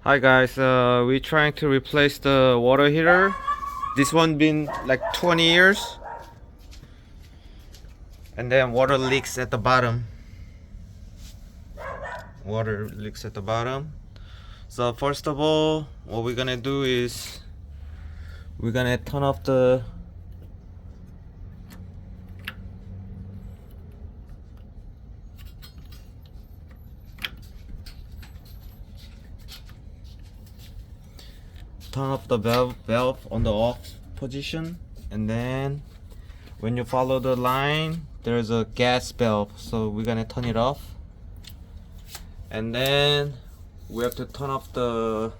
Hi guys, we're trying to replace the water heater. This one been like 20 years, and then water leaks at the bottom. Water leaks at the bottom. So first of all, what we're gonna do is we're gonna turn off the valve on the off position, and then when you follow the line, there's a gas valve, so we're gonna turn it off, and then we have to turn off the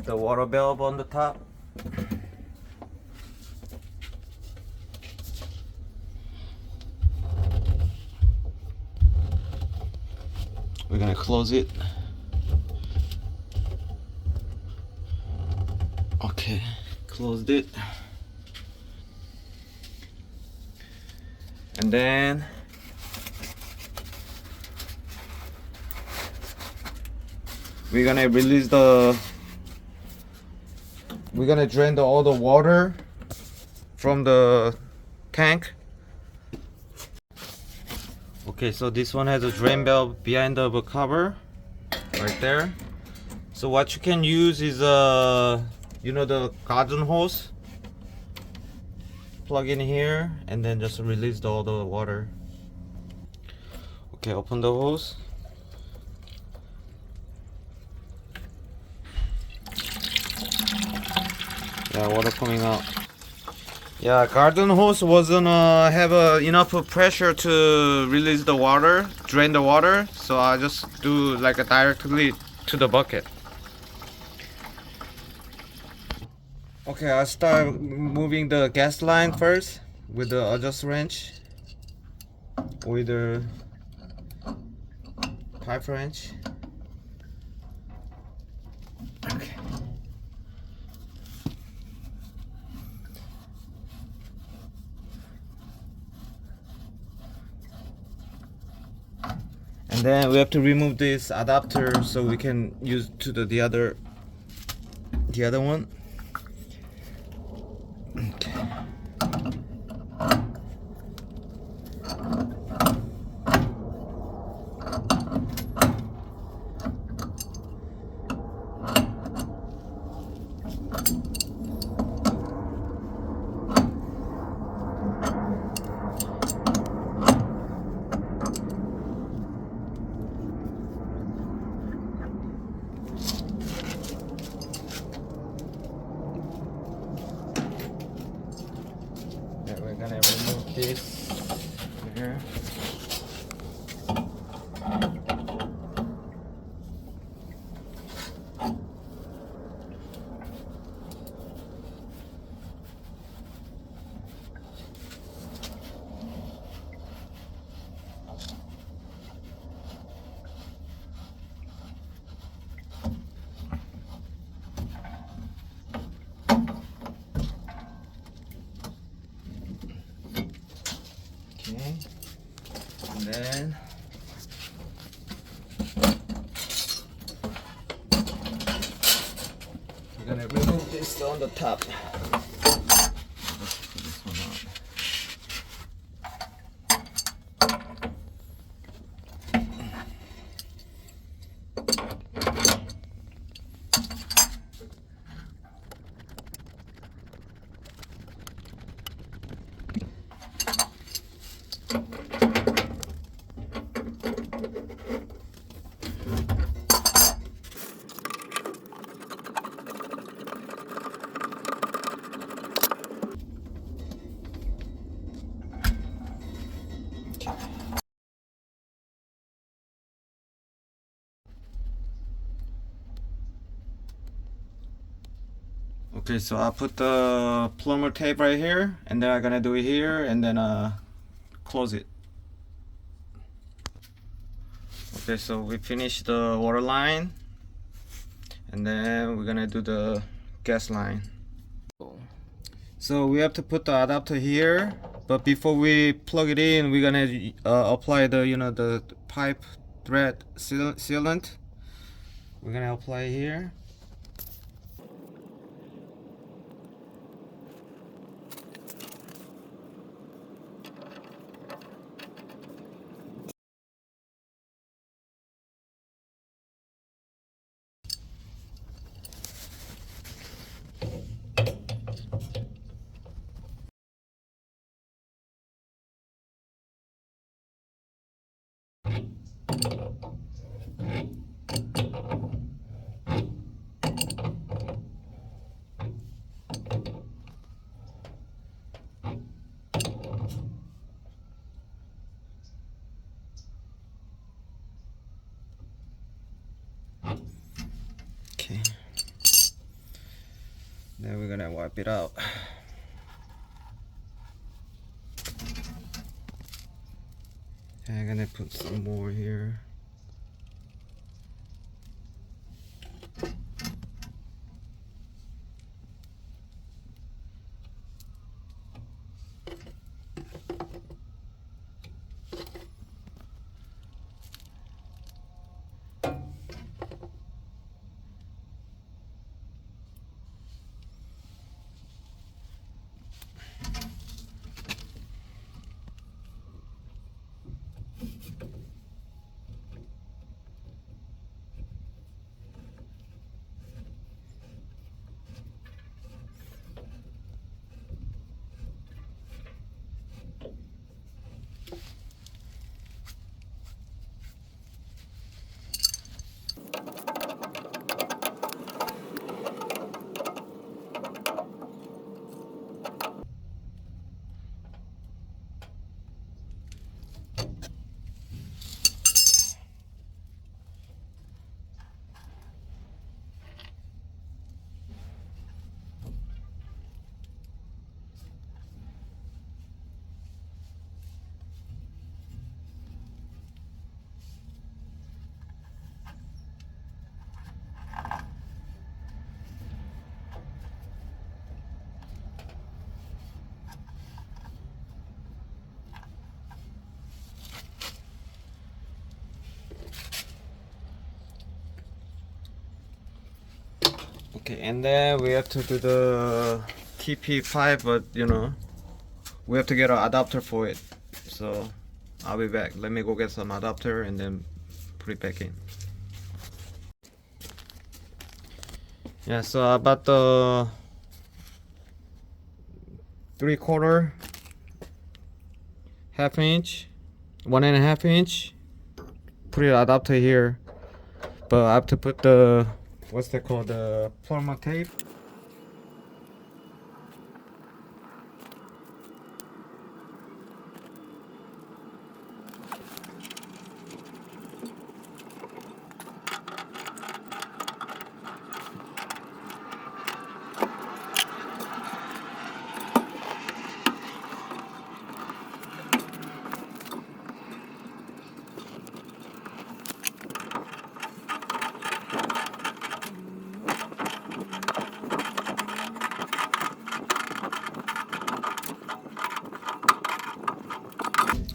water valve on the top. We're gonna close it. Okay, closed it. And then we're gonna drain all the water from the tank. Okay, so this one has a drain valve behind the cover right there. So what you can use is the garden hose. Plug in here and then just release all the water. Okay, open the hose. Yeah, water coming out. Yeah, garden hose wasn't have enough pressure to release the water, drain the water, so I just do like directly to the bucket. Okay, I'll start moving the gas line first with the adjust wrench, with the pipe wrench. Okay. And then we have to remove this adapter so we can use to the other one. Okay. We're gonna remove this here. Okay, and then we're gonna remove this on the top. Let's put this one out. Okay, so I put the plumber tape right here, and then I'm gonna do it here, and then close it. Okay, so we finished the water line, and then we're gonna do the gas line. So we have to put the adapter here, but before we plug it in, we're gonna apply the the pipe thread sealant. We're gonna apply here. Okay. Then we're gonna wipe it out. I'm gonna put some more here. Okay, and then we have to do the TP pipe, but you know, we have to get an adapter for it. So I'll be back. Let me go get some adapter and then put it back in. Yeah, so I bought the 3/4 1/2 inch, 1.5 inch. Put it adapter here, but I have to put the what's that called, the plumber tape.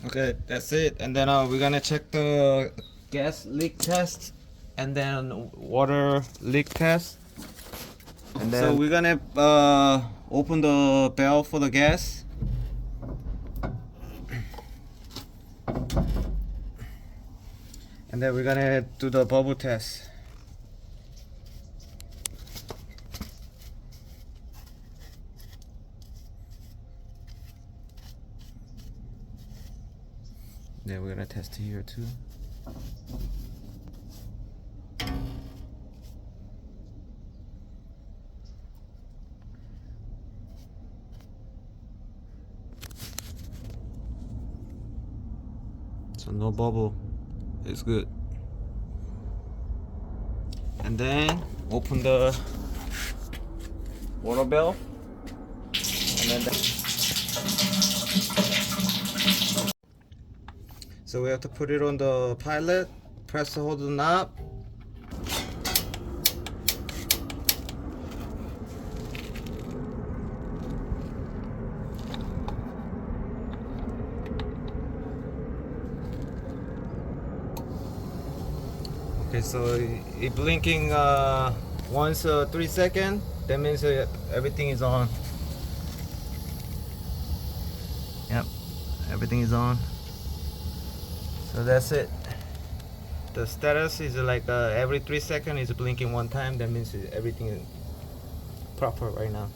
Okay, that's it. And then we're gonna check the gas leak test and then water leak test. And then so we're gonna open the valve for the gas. And then we're gonna do the bubble test. Then we're gonna test here too. So no bubble, it's good. And then open the water valve, and then so we have to put it on the pilot, press hold the knob. Okay, so it blinking once 3 seconds. That means everything is on. Yep, everything is on. So that's it. The status is like every 3 seconds is blinking one time. That means everything is proper right now.